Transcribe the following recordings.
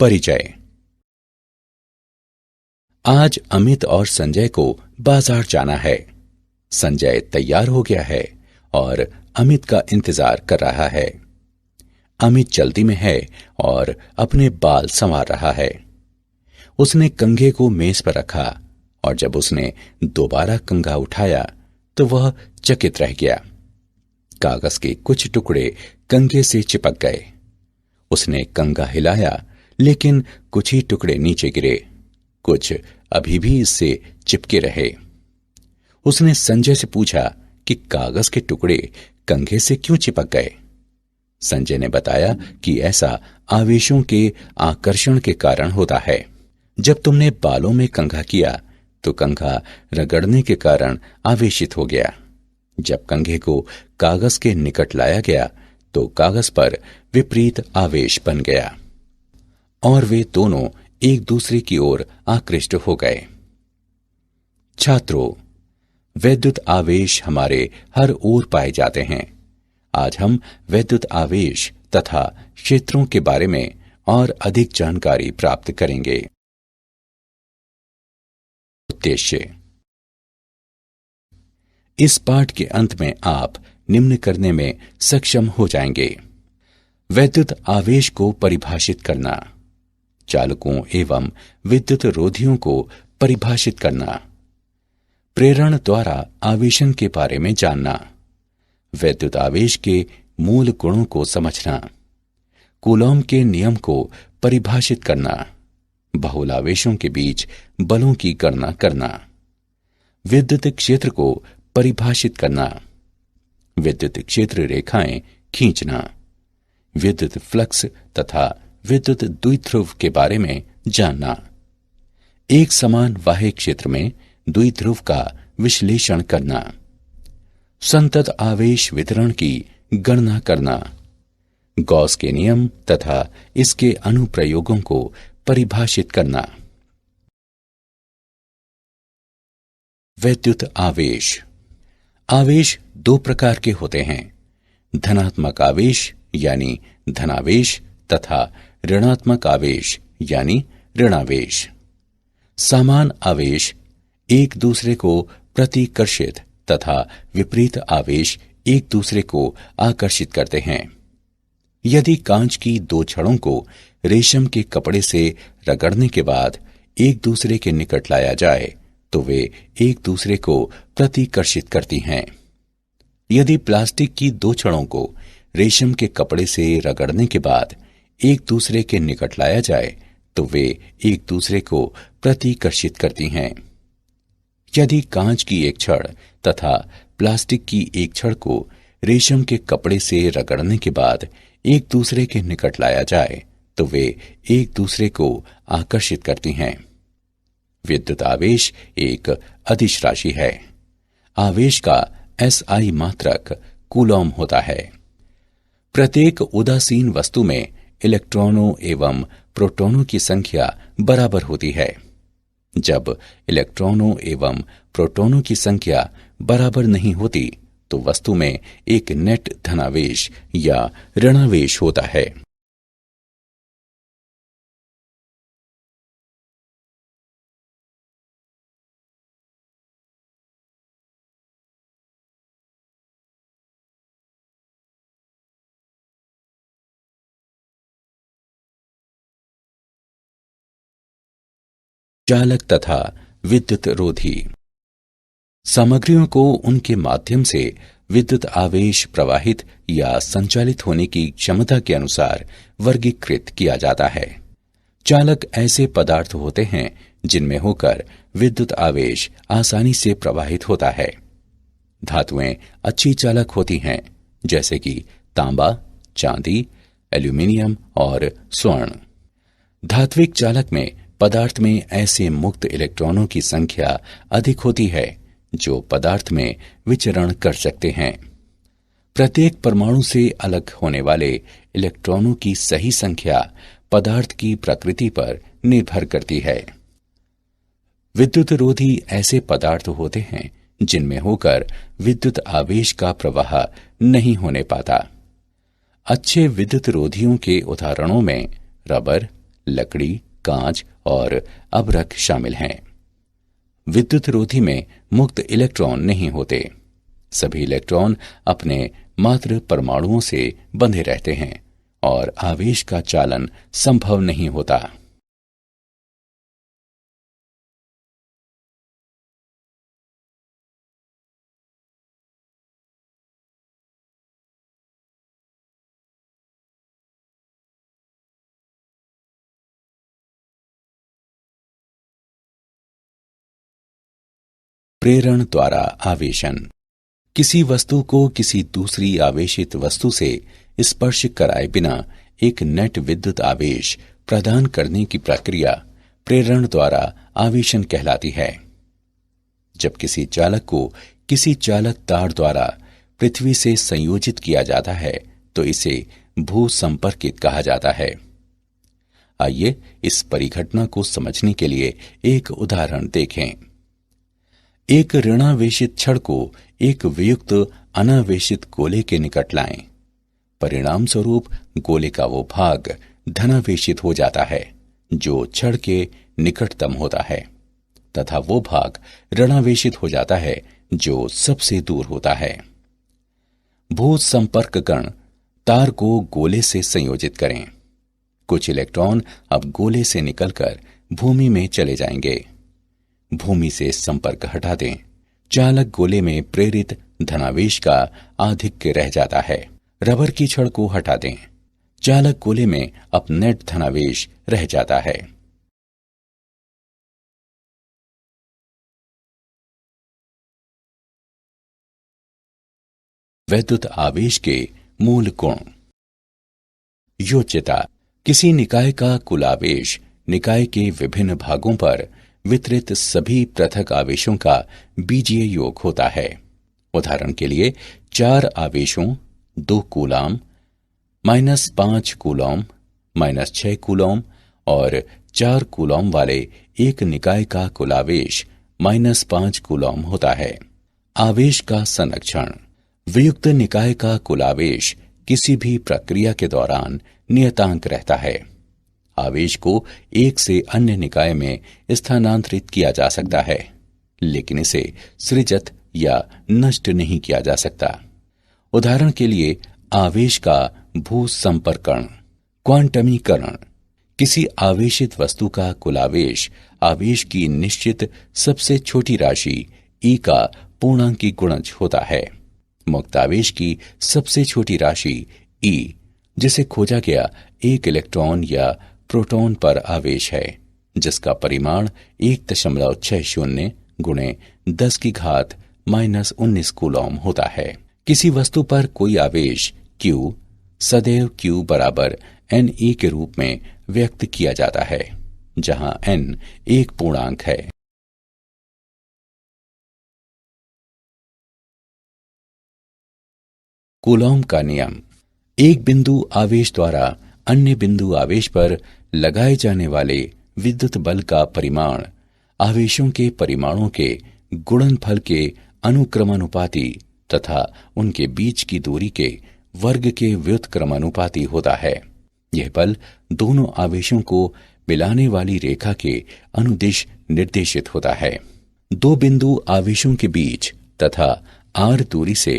परिचय। आज अमित और संजय को बाजार जाना है। संजय तैयार हो गया है और अमित का इंतजार कर रहा है। अमित जल्दी में है और अपने बाल संवार रहा है। उसने कंघे को मेज पर रखा और जब उसने दोबारा कंघा उठाया तो वह चकित रह गया। कागज के कुछ टुकड़े कंघे से चिपक गए। उसने कंघा हिलाया लेकिन कुछ ही टुकड़े नीचे गिरे, कुछ अभी भी इससे चिपके रहे। उसने संजय से पूछा कि कागज के टुकड़े कंघे से क्यों चिपक गए। संजय ने बताया कि ऐसा आवेशों के आकर्षण के कारण होता है। जब तुमने बालों में कंघा किया तो कंघा रगड़ने के कारण आवेशित हो गया। जब कंघे को कागज के निकट लाया गया तो कागज पर विपरीत आवेश बन गया और वे दोनों एक दूसरे की ओर आकृष्ट हो गए। छात्रों, वैद्युत आवेश हमारे हर ओर पाए जाते हैं। आज हम वैद्युत आवेश तथा क्षेत्रों के बारे में और अधिक जानकारी प्राप्त करेंगे। उद्देश्य। इस पाठ के अंत में आप निम्न करने में सक्षम हो जाएंगे। वैद्युत आवेश को परिभाषित करना, चालकों एवं विद्युत रोधियों को परिभाषित करना, प्रेरण द्वारा आवेशन के बारे में जानना, वैद्युत आवेश के मूल गुणों को समझना, कूलॉम के नियम को परिभाषित करना, बहुलावेशों के बीच बलों की गणना करना, विद्युत क्षेत्र को परिभाषित करना, विद्युत क्षेत्र रेखाएं खींचना, विद्युत फ्लक्स तथा विद्युत द्विध्रुव के बारे में जानना, एक समान बाह्य क्षेत्र में द्विध्रुव का विश्लेषण करना, संतत आवेश वितरण की गणना करना, गॉस के नियम तथा इसके अनुप्रयोगों को परिभाषित करना। वैद्युत आवेश। आवेश दो प्रकार के होते हैं, धनात्मक आवेश यानी धनावेश तथा ऋणात्मक आवेश यानी ऋणावेश। समान आवेश एक दूसरे को प्रतिकर्षित तथा विपरीत आवेश एक दूसरे को आकर्षित करते हैं। यदि कांच की दो छड़ों को रेशम के कपड़े से रगड़ने के बाद एक दूसरे के निकट लाया जाए तो वे एक दूसरे को प्रतिकर्षित करती हैं। यदि प्लास्टिक की दो छड़ों को रेशम के कपड़े से रगड़ने के बाद एक दूसरे के निकट लाया जाए तो वे एक दूसरे को प्रतिकर्षित करती हैं। यदि कांच की एक छड़ तथा प्लास्टिक की एक छड़ को रेशम के कपड़े से रगड़ने के बाद एक दूसरे के निकट लाया जाए तो वे एक दूसरे को आकर्षित करती हैं। विद्युत आवेश एक अदिश राशि है। आवेश का SI मात्रक कूलॉम होता है। प्रत्येक उदासीन वस्तु में इलेक्ट्रॉनों एवं प्रोटॉनों की संख्या बराबर होती है। जब इलेक्ट्रॉनों एवं प्रोटॉनों की संख्या बराबर नहीं होती तो वस्तु में एक नेट धनावेश या ऋणावेश होता है। चालक तथा विद्युत रोधी। सामग्रियों को उनके माध्यम से विद्युत आवेश प्रवाहित या संचालित होने की क्षमता के अनुसार वर्गीकृत किया जाता है। चालक ऐसे पदार्थ होते हैं जिनमें होकर विद्युत आवेश आसानी से प्रवाहित होता है। धातुएं अच्छी चालक होती हैं जैसे कि तांबा, चांदी, एल्यूमिनियम और स्वर्ण। धात्विक चालक में पदार्थ में ऐसे मुक्त इलेक्ट्रॉनों की संख्या अधिक होती है जो पदार्थ में विचरण कर सकते हैं। प्रत्येक परमाणु से अलग होने वाले इलेक्ट्रॉनों की सही संख्या पदार्थ की प्रकृति पर निर्भर करती है। विद्युत रोधी ऐसे पदार्थ होते हैं जिनमें होकर विद्युत आवेश का प्रवाह नहीं होने पाता। अच्छे विद्युत रोधियों के उदाहरणों में रबर, लकड़ी, कांच और अभ्रक शामिल हैं। विद्युत रोधी में मुक्त इलेक्ट्रॉन नहीं होते। सभी इलेक्ट्रॉन अपने मात्र परमाणुओं से बंधे रहते हैं और आवेश का चालन संभव नहीं होता। प्रेरण द्वारा आवेशन। किसी वस्तु को किसी दूसरी आवेशित वस्तु से स्पर्श कराए बिना एक नेट विद्युत आवेश प्रदान करने की प्रक्रिया प्रेरण द्वारा आवेशन कहलाती है। जब किसी चालक को किसी चालक तार द्वारा पृथ्वी से संयोजित किया जाता है तो इसे भू संपर्कित कहा जाता है। आइए इस परिघटना को समझने के लिए एक उदाहरण देखें। एक ऋणावेशित छड़ को एक वियुक्त अनावेशित गोले के निकट लाएं। परिणाम स्वरूप गोले का वो भाग धनावेशित हो जाता है जो छड़ के निकटतम होता है, तथा वो भाग ऋणावेशित हो जाता है जो सबसे दूर होता है। भू संपर्क कण तार को गोले से संयोजित करें। कुछ इलेक्ट्रॉन अब गोले से निकलकर भूमि में चले जाएंगे। भूमि से संपर्क हटा दें। चालक गोले में प्रेरित धनावेश का आधिक्य रह जाता है। रबर की छड़ को हटा दें। चालक गोले में अब नेट धनावेश रह जाता है। वैद्युत आवेश के मूल गुण। योज्यता। किसी निकाय का कुल आवेश निकाय के विभिन्न भागों पर वितरित सभी पृथक आवेशों का बीजीय योग होता है। उदाहरण के लिए 4 आवेशों 2 कूलाम, -5 कूलॉम, -6 कूलॉम और 4 कूलॉम वाले एक निकाय का कुल आवेश -5 कूलॉम होता है। आवेश का संरक्षण। वियुक्त निकाय का कुल आवेश किसी भी प्रक्रिया के दौरान नियतांक रहता है। आवेश को एक से अन्य निकाय में स्थानांतरित किया जा सकता है, लेकिन इसे सृजित या नष्ट नहीं किया जा सकता। उदाहरण के लिए आवेश का भू संपर्कण। क्वांटमीकरण। किसी आवेशित वस्तु का कुल आवेश आवेश की निश्चित सबसे छोटी राशि ई का पूर्णांकी गुणज होता है। मुक्त आवेश की सबसे छोटी राशि ई, जिसे खोजा गया एक इलेक्ट्रॉन या प्रोटॉन पर आवेश है, जिसका परिमाण 1.60 गुणे 10 की घात -19 कूलॉम होता है। किसी वस्तु पर कोई आवेश Q सदैव Q बराबर Ne के रूप में व्यक्त किया जाता है, जहां n एक पूर्णांक है। कूलॉम का नियम। एक बिंदु आवेश द्वारा अन्य बिंदु आवेश पर लगाए जाने वाले विद्युत बल का परिमाण आवेशों के परिमाणों के गुणनफल के अनुक्रमानुपाती तथा उनके बीच की दूरी के वर्ग के व्युत्क्रमानुपाती होता है। यह बल दोनों आवेशों को मिलाने वाली रेखा के अनुदिश निर्देशित होता है। दो बिंदु आवेशों के बीच तथा r दूरी से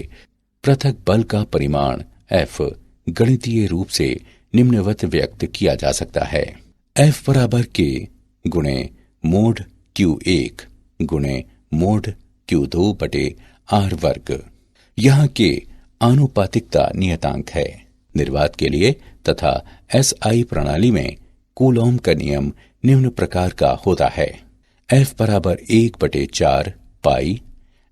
पृथक बल का परिमाण F गणितीय रूप से निम्नवत व्यक्त किया जा सकता है। F बराबर K गुणे मोड Q1 गुणे मोड Q2 बटे R वर्ग। यहाँ K आनुपातिकता नियतांक है। निर्वात के लिए तथा SI प्रणाली में कूलॉम का नियम निम्न प्रकार का होता है। F बराबर 1/4 पाई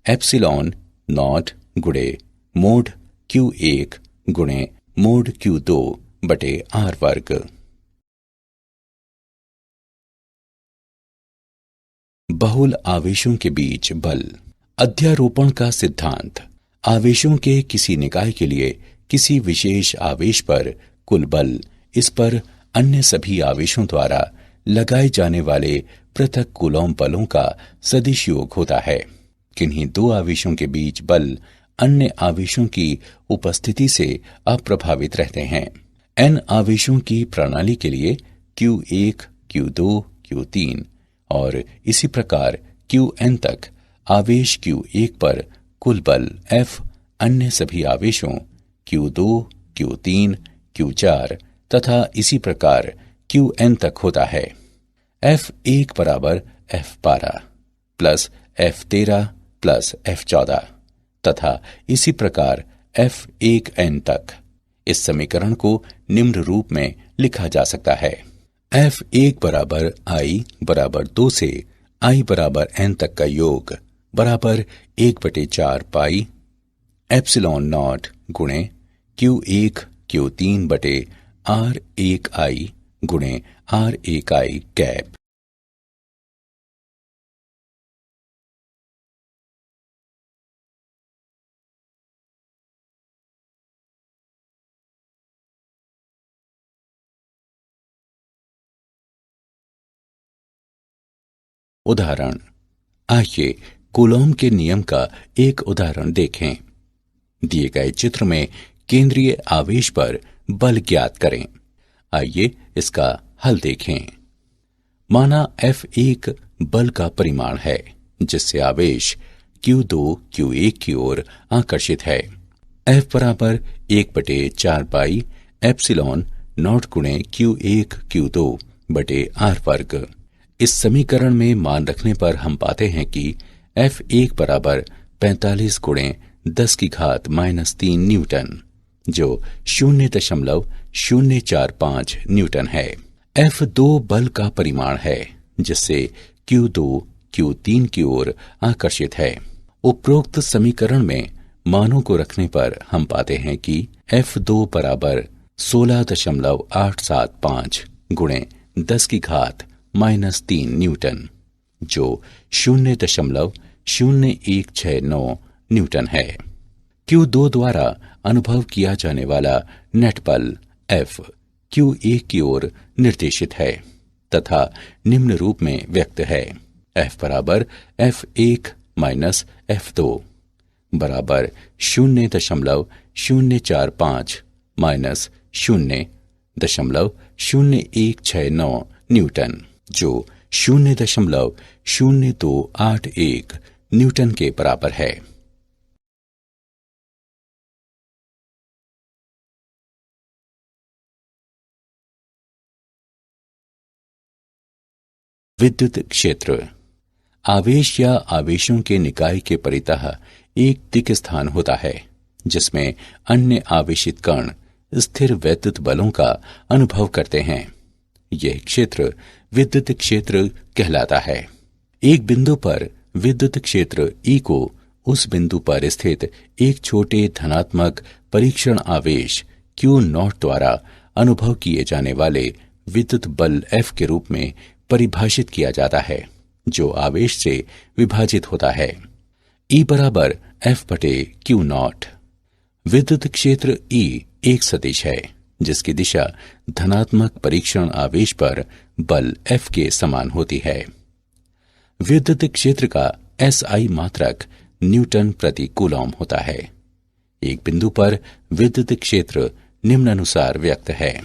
एप्सिलॉन नॉट गुणे मोड Q1 गुणे मोड Q2 बटे R वर्ग। बहुल आवेशों के बीच बल। अध्यारोपण का सिद्धांत। आवेशों के किसी निकाय के लिए किसी विशेष आवेश पर कुल बल इस पर अन्य सभी आवेशों द्वारा लगाए जाने वाले पृथक कूलॉम बलों का सदिश योग होता है। किन्हीं दो आवेशों के बीच बल अन्य आवेशों की उपस्थिति से अप्रभावित रहते हैं। n आवेशों की प्रणाली के लिए Q1, Q2, Q3 और इसी प्रकार Qn तक आवेश Q1 पर कुल बल F अन्य सभी आवेशों Q2, Q3, Q4 तथा इसी प्रकार Qn तक होता है। F1 बराबर F12 plus F13 plus F14 तथा इसी प्रकार F1n तक। इस समीकरण को निम्न रूप में लिखा जा सकता है। F1 बराबर I बराबर 2 से I बराबर n तक का योग बराबर 1/4 पाई एप्सिलॉन नॉट गुणे Q1 Q3 बटे R1I गुणे R1I कैप। उदाहरण, आइए कूलॉम के नियम का एक उदाहरण देखें। दिए गए चित्र में केंद्रीय आवेश पर बल ज्ञात करें। आइए इसका हल देखें। माना F1 बल का परिमाण है जिससे आवेश Q2 Q1 की ओर आकर्षित है। F बराबर 1/4 पाई एप्सिलॉन नॉट गुणे Q1 Q2 बटे R वर्ग। इस समीकरण में मान रखने पर हम पाते हैं कि F1 बराबर 45 गुणे 10 की घात -3 न्यूटन जो 0.045 न्यूटन है। F2 बल का परिमाण है जिससे Q2 Q3 की ओर आकर्षित है। उपरोक्त समीकरण में मानों को रखने पर हम पाते हैं कि F2 बराबर 16.875 गुणे 10 की घात -3 न्यूटन जो 0.0169 न्यूटन है। Q2 द्वारा अनुभव किया जाने वाला नेट बल F Q1 की ओर निर्देशित है तथा निम्न रूप में व्यक्त है। F बराबर F1 माइनस F2 बराबर 0.045 माइनस 0.0169 न्यूटन जो 0.0281 न्यूटन के बराबर है। विद्युत क्षेत्र आवेश या आवेशों के निकाय के परितः एक दिक् स्थान होता है जिसमें अन्य आवेशित कण स्थिर वैद्युत बलों का अनुभव करते हैं। यह क्षेत्र विद्युत क्षेत्र कहलाता है। एक बिंदु पर विद्युत क्षेत्र E को उस बिंदु पर स्थित एक छोटे धनात्मक परीक्षण आवेश Q0 द्वारा अनुभव किए जाने वाले विद्युत बल F के रूप में परिभाषित किया जाता है जो आवेश से विभाजित होता है। E बराबर F बटे Q0। विद्युत क्षेत्र E एक सदिश है जिसकी दिशा धनात्मक परीक्षण आवेश पर बल F के समान होती है। विद्युत क्षेत्र का SI मात्रक न्यूटन प्रति कूलॉम होता है। एक बिंदु पर विद्युत क्षेत्र निम्नानुसार व्यक्त है।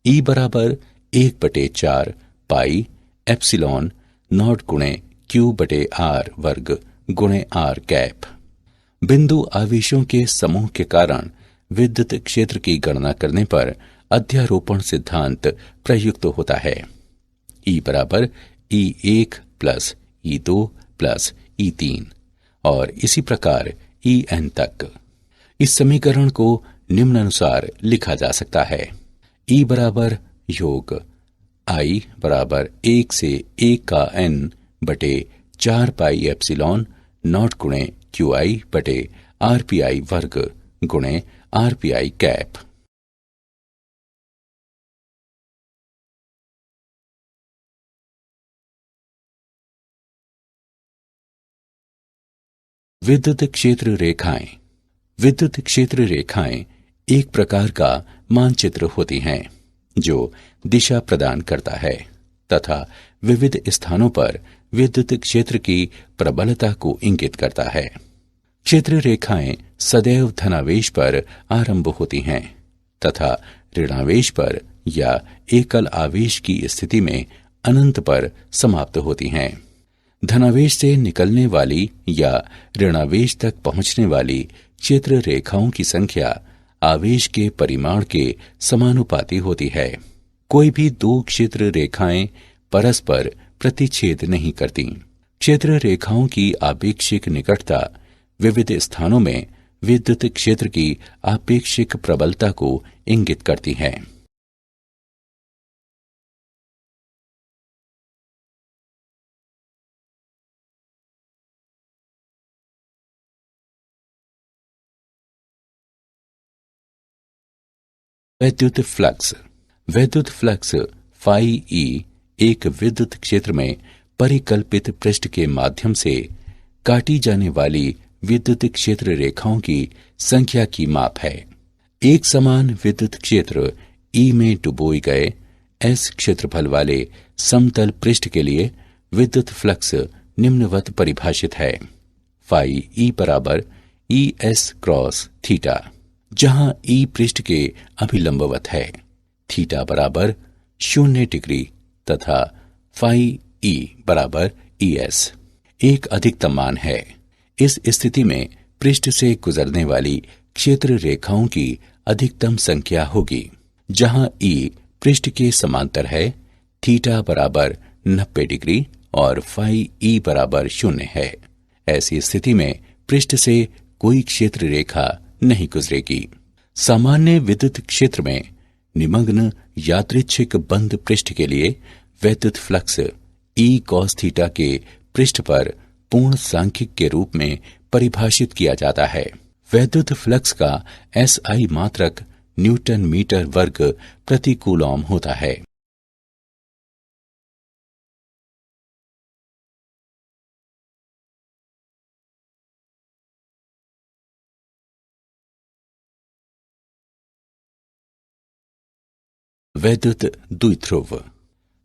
E बराबर 1/4 पाई एप्सिलॉन नॉट गुणे Q बटे R वर्ग गुणे R कैप। बिंदु आवेशों के समूह के कारण विद्युत क्षेत्र की गणना करने पर अध्यारोपण सिद्धांत प्रयुक्त होता है। E बराबर E1 plus E2 plus E3 और इसी प्रकार En तक। इस समीकरण को निम्नानुसार लिखा जा सकता है। E बराबर योग I बराबर 1 से 1 का n बटे 4 पाई एप्सिलॉन नॉट गुणे QI बटे RPI वर्ग गुणे RPI कैप। विद्युत क्षेत्र रेखाएं। विद्युत क्षेत्र रेखाएं एक प्रकार का मानचित्र होती हैं जो दिशा प्रदान करता है तथा विविध स्थानों पर विद्युत क्षेत्र की प्रबलता को इंगित करता है। क्षेत्र रेखाएं सदैव धनावेश पर आरंभ होती हैं तथा ऋणावेश पर या एकल आवेश की स्थिति में अनंत पर समाप्त होती हैं। धनावेश से निकलने वाली या ऋणावेश तक पहुंचने वाली क्षेत्र रेखाओं की संख्या आवेश के परिमाण के समानुपाती होती है। कोई भी दो क्षेत्र रेखाएं परस्पर प्रतिच्छेद नहीं करती। क्षेत्र रेखाओं की आपेक्षिक निकटता विविध स्थानों में विद्युत क्षेत्र की आपेक्षिक प्रबलता को इंगित करती है। वैद्युत फ्लक्स। वैद्युत फ्लक्स फाई ई एक विद्युत क्षेत्र में परिकल्पित पृष्ठ के माध्यम से काटी जाने वाली विद्युत क्षेत्र रेखाओं की संख्या की माप है। एक समान विद्युत क्षेत्र ई में डुबोए गए एस क्षेत्रफल वाले समतल पृष्ठ के लिए विद्युत फ्लक्स निम्नवत परिभाषित है। फाई ई बराबर ई एस क्रॉस थीटा, जहां ई पृष्ठ के अभिलंबवत है, थीटा बराबर 0 डिग्री तथा फाई ई बराबर ई एस एक अधिकतम मान है। इस स्थिति में पृष्ठ से गुजरने वाली क्षेत्र रेखाओं की अधिकतम संख्या होगी। जहां ई पृष्ठ के समांतर है, थीटा बराबर 90 डिग्री और फाई ई बराबर 0 है। ऐसी स्थिति में पृष्ठ से कोई क्षेत्र रेखा नहीं गुजरेगी। सामान्य विद्युत क्षेत्र में निमग्न यादृच्छिक बंद पृष्ठ के लिए वैद्युत फ्लक्स ई कॉस थीटा के पृष्ठ पर पूर्ण सांख्यिक के रूप में परिभाषित किया जाता है। वैद्युत फ्लक्स का एसआई मात्रक न्यूटन मीटर वर्ग प्रति कूलॉम होता है। वैद्युत द्विध्रुव।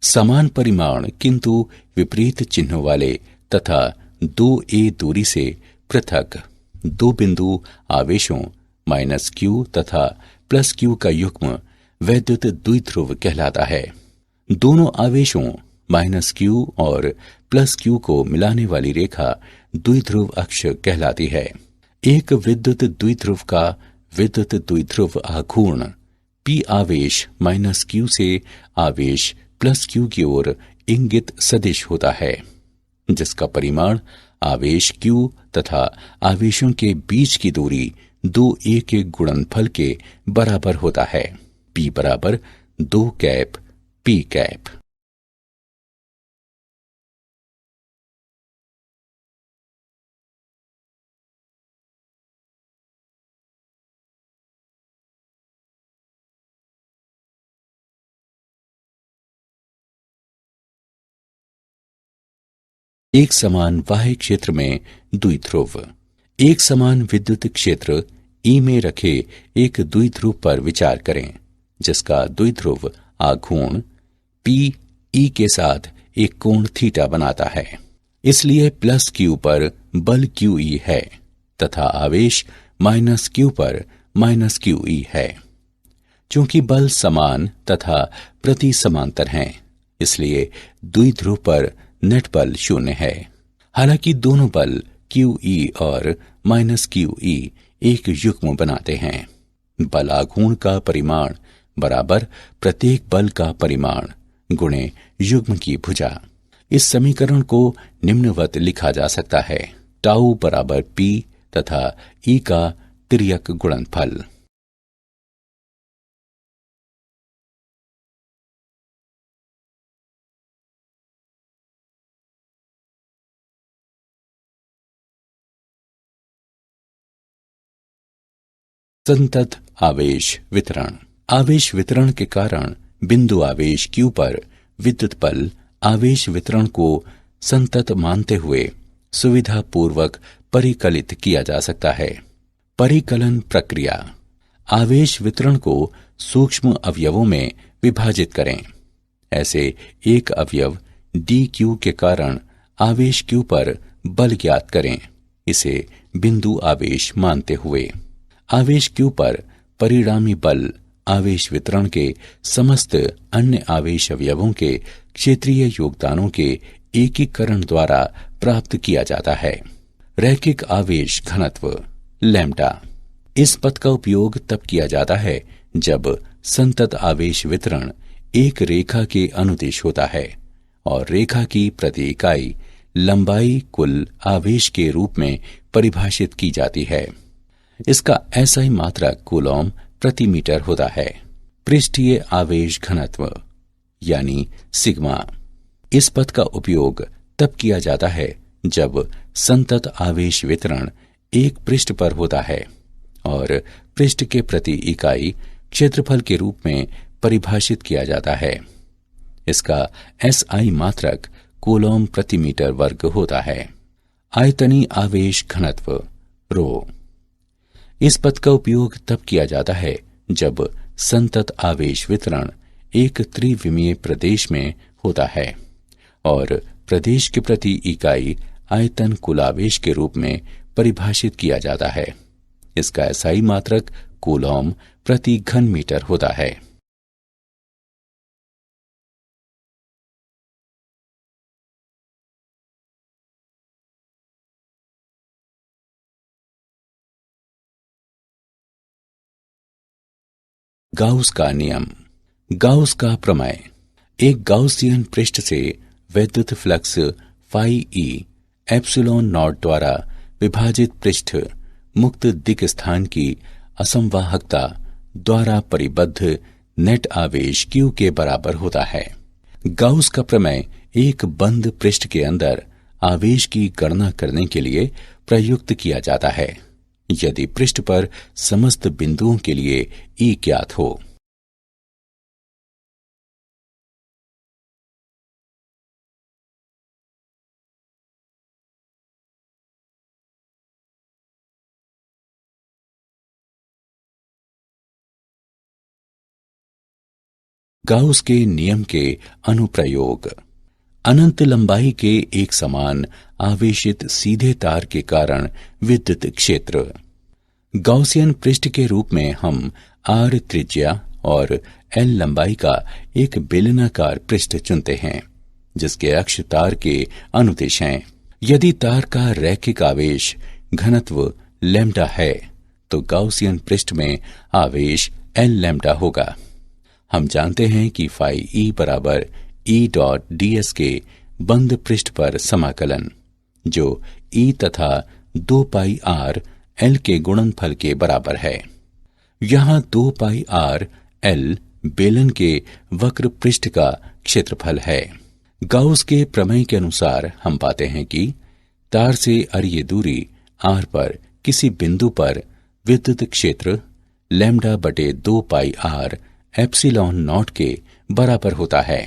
समान परिमाण किंतु विपरीत चिन्हों वाले तथा 2a दूरी से पृथक दो बिंदु आवेशों -q तथा +q का युग्म वैद्युत द्विध्रुव कहलाता है। दोनों आवेशों -q और +q को मिलाने वाली रेखा द्विध्रुव अक्ष कहलाती है। एक विद्युत द्विध्रुव का विद्युत द्विध्रुव आघूर्ण p आवेश -q से आवेश +q की ओर इंगित सदिश होता है, जिसका परिमाण आवेश q तथा आवेशों के बीच की दूरी 2a के गुणनफल के बराबर होता है। p बराबर 2 कैप p कैप। एक समान बाह्य क्षेत्र में द्विध्रुव। एक समान विद्युत क्षेत्र ई में रखे एक द्विध्रुव पर विचार करें, जिसका द्विध्रुव आघूर्ण पी ई के साथ एक कोण थीटा बनाता है। इसलिए +q पर बल QE है तथा आवेश -q पर -QE है। चूंकि बल समान तथा प्रति समांतर हैं, इसलिए द्विध्रुव पर नेट बल 0 है। हालांकि दोनों बल QE और -QE एक युग्म बनाते हैं। बल आघूर्ण का परिमाण बराबर प्रत्येक बल का परिमाण गुणे युग्म की भुजा। इस समीकरण को निम्नवत लिखा जा सकता है: टाउ बराबर P तथा E का तिर्यक गुणनफल। संतत आवेश वितरण। आवेश वितरण के कारण बिंदु आवेश Q पर विद्युत बल आवेश वितरण को संतत मानते हुए सुविधा पूर्वक परिकलित किया जा सकता है। परिकलन प्रक्रिया। आवेश वितरण को सूक्ष्म अवयवों में विभाजित करें। ऐसे एक अवयव dq के कारण आवेश q पर बल ज्ञात करें। इसे बिंदु आवेश मानते हुए आवेश q पर परिणामी बल आवेश वितरण के समस्त अन्य आवेश अवयवों के क्षेत्रीय योगदानों के एकीकरण द्वारा प्राप्त किया जाता है। रैखिक आवेश घनत्व लैम्ब्डा। इस पद का उपयोग तब किया जाता है जब संतत आवेश वितरण एक रेखा के अनुदिश होता है और रेखा की प्रति इकाई लंबाई कुल आवेश के रूप में परिभाषित की जाती है। इसका SI मात्रक कूलॉम प्रति मीटर होता है। पृष्ठीय आवेश घनत्व यानी सिग्मा। इस पद का उपयोग तब किया जाता है जब संतत आवेश वितरण एक पृष्ठ पर होता है और पृष्ठ के प्रति इकाई क्षेत्रफल के रूप में परिभाषित किया जाता है। इसका SI मात्रक कूलॉम प्रति मीटर वर्ग होता है। आयतनीय आवेश घनत्व रो। इस पद का उपयोग तब किया जाता है जब संतत आवेश वितरण एक त्रिविमीय प्रदेश में होता है और प्रदेश के प्रति इकाई आयतन कुल आवेश के रूप में परिभाषित किया जाता है। इसका SI मात्रक कूलॉम प्रति घन मीटर होता है। गाउस का नियम। गाउस का प्रमेय। एक गाउसियन पृष्ठ से वैद्युत flux phi E epsilon naught द्वारा विभाजित पृष्ठ मुक्त दिक् स्थान की असंवाहकता द्वारा परिबद्ध नेट आवेश Q के बराबर होता है। गाउस का प्रमेय एक बंद पृष्ठ के अंदर आवेश की गणना करने के लिए प्रयुक्त किया जाता है यदि पृष्ठ पर समस्त बिंदुओं के लिए E ज्ञात हो। गाउस के नियम के अनुप्रयोग। अनंत लंबाई के एक समान आवेशित सीधे तार के कारण विद्युत क्षेत्र। गाउसियन पृष्ठ के रूप में हम R त्रिज्या और L लंबाई का एक बेलनाकार पृष्ठ चुनते हैं जिसके अक्ष तार के अनुदिश हैं। यदि तार का रैखिक आवेश घनत्व लैम्ब्डा है तो गाउसियन पृष्ठ में आवेश L लैम्ब्डा होगा। हम जानते हैं कि फाई E बराबर E.ds के बंद पृष्ठ पर समाकलन जो E तथा 2 पाई R L के गुणनफल के बराबर है। यहाँ 2 पाई R L बेलन के वक्र पृष्ठ का क्षेत्रफल है। गाउस के प्रमेय के अनुसार हम पाते हैं कि तार से अरीय दूरी R पर किसी बिंदु पर विद्युत क्षेत्र लैम्ब्डा बटे 2 पाई R एप्सिलॉन नॉट के बराबर होता है।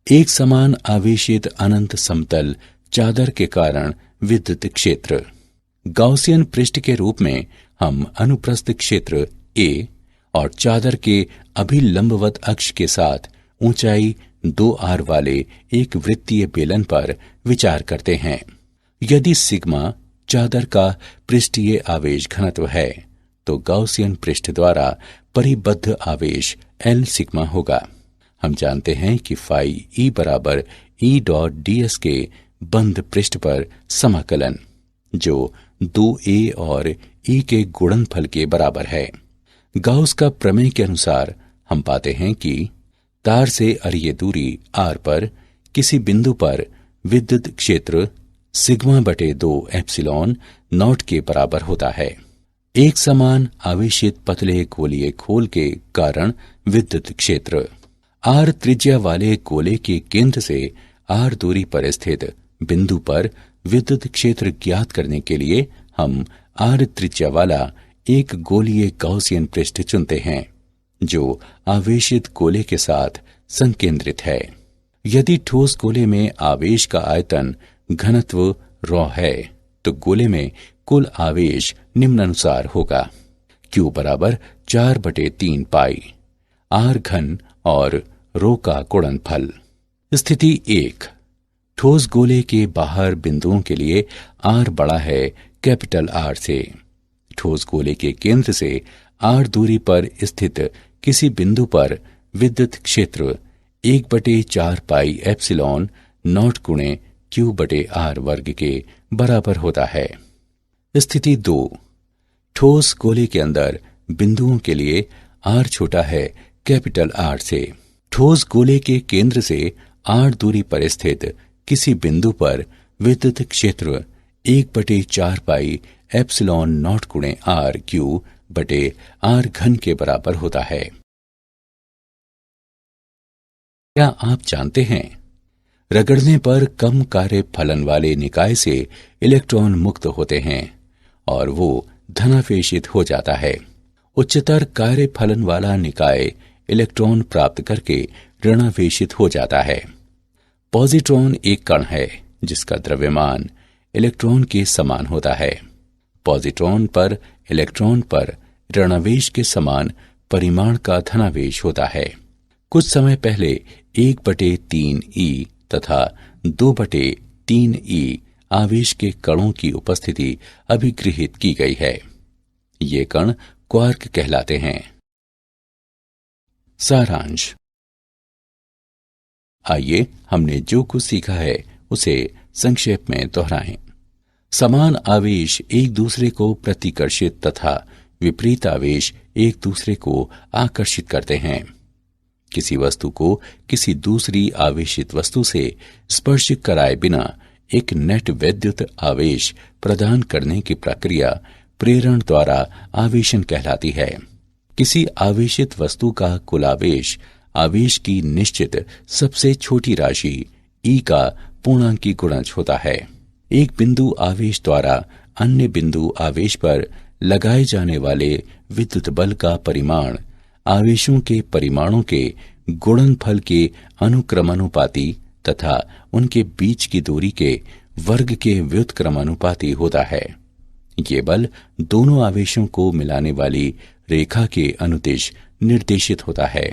एक समान आवेशित अनंत समतल चादर के कारण विद्युत क्षेत्र। गाउसियन पृष्ठ के रूप में हम अनुप्रस्थ क्षेत्र A और चादर के अभिलंबवत अक्ष के साथ ऊंचाई 2r वाले एक वृत्तीय बेलन पर विचार करते हैं। यदि सिग्मा चादर का पृष्ठीय आवेश घनत्व है तो गाउसियन पृष्ठ द्वारा परिबद्ध आवेश L सिग्मा होगा। हम जानते हैं कि फाई E बराबर E.ds के बंद पृष्ठ पर समाकलन जो 2a और E के गुणनफल के बराबर है। गाउस का प्रमेय के अनुसार हम पाते हैं कि तार से अरीय दूरी R पर किसी बिंदु पर विद्युत क्षेत्र सिग्मा बटे 2 एप्सिलॉन नॉट के बराबर होता है। एक समान आवेशित पतले गोलीय खोल के कारण विद्युत क्षेत्र। R त्रिज्या वाले गोले के केंद्र से R दूरी पर स्थित बिंदु पर विद्युत क्षेत्र ज्ञात करने के लिए हम R त्रिज्या वाला एक गोलीय गाउसियन पृष्ठ चुनते हैं जो आवेशित गोले के साथ संकेंद्रित है। यदि ठोस गोले में आवेश का आयतन घनत्व ρ है तो गोले में कुल आवेश निम्नानुसार होगा। Q बराबर 4/3 पाई R घन और ρ का गुणनफल। स्थिति 1। ठोस गोले के बाहर बिंदुओं के लिए R बड़ा है कैपिटल R से। ठोस गोले के केंद्र से R दूरी पर स्थित किसी बिंदु पर विद्युत क्षेत्र 1/4 पाई एप्सिलॉन नॉट गुणे Q/r वर्ग के बराबर होता है। स्थिति 2, ठोस गोले के अंदर बिंदुओं के लिए r छोटा है कैपिटल R से। ठोस गोले के केंद्र से r दूरी पर स्थित किसी बिंदु पर विद्युत क्षेत्र 1/4 पाई एप्सिलॉन नॉट गुणे r Q/r³ के बराबर होता है। क्या आप जानते हैं, रगड़ने पर कम कार्य फलन वाले निकाय से इलेक्ट्रॉन मुक्त होते हैं और वो धनावेशित हो जाता है। उच्चतर कार्य फलन वाला निकाय इलेक्ट्रॉन प्राप्त करके ऋणावेशित हो जाता है। पॉजिट्रॉन एक कण है जिसका द्रव्यमान इलेक्ट्रॉन के समान होता है। पॉजिट्रॉन पर इलेक्ट्रॉन पर ऋणावेश के समान परिमाण का धनावेश होता है। कुछ समय पहले 1/3e तथा 2/3e आवेश के कणों की उपस्थिति अभिगृहित की गई है। ये कण क्वार्क कहलाते हैं। सारांश। आइए हमने जो कुछ सीखा है उसे संक्षेप में दोहराएं। समान आवेश एक दूसरे को प्रतिकर्षित तथा विपरीत आवेश एक दूसरे को आकर्षित करते हैं। किसी वस्तु को किसी दूसरी आवेशित वस्तु से स्पर्श कराए बिना एक नेट वैद्युत आवेश प्रदान करने की प्रक्रिया प्रेरण द्वारा आवेशन कहलाती है। किसी आवेशित वस्तु का कुल आवेश आवेश की निश्चित सबसे छोटी राशि E का पूर्णांकी गुणज होता है। एक बिंदु आवेश द्वारा अन्य बिंदु आवेश पर लगाए जाने वाले विद्युत बल का परिमाण आवेशों के परिमाणों के गुणनफल के अनुक्रमानुपाती तथा उनके बीच की दूरी के वर्ग के व्युत्क्रमानुपाती होता है। ये बल दोनों आवेशों को मिलाने वाली रेखा के अनुदिश निर्देशित होता है।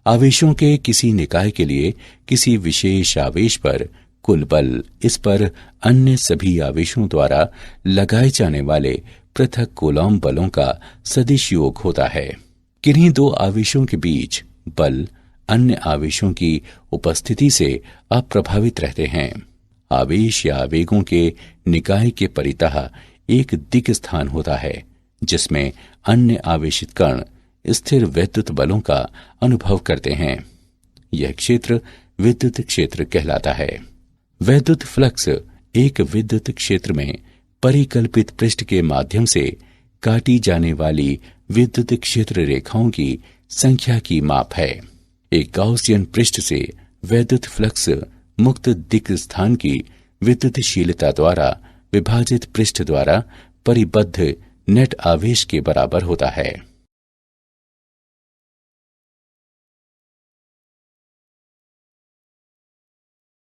आवेशों के किसी निकाय के लिए किसी विशेष आवेश पर कुल बल इस पर अन्य सभी आवेशों द्वारा लगाए जाने वाले पृथक कूलॉम बलों का सदिश योग होता है। किन्हीं दो आवेशों के बीच बल अन्य आवेशों की उपस्थिति से अप्रभावित रहते हैं। आवेश या आवेगों के निकाय के परितः एक दिक् स्थान होता है जिसमें अन्य आवेशित कण स्थिर वैद्युत बलों का अनुभव करते हैं। यह क्षेत्र विद्युत क्षेत्र कहलाता है। वैद्युत फ्लक्स एक विद्युत क्षेत्र में परिकल्पित पृष्ठ के माध्यम से काटी जाने वाली विद्युत क्षेत्र रेखाओं की संख्या की माप है। एक गाउसियन पृष्ठ से वैद्युत फ्लक्स मुक्त दिक् स्थान की विद्युतशीलता द्वारा विभाजित पृष्ठ द्वारा परिबद्ध नेट आवेश के बराबर होता है।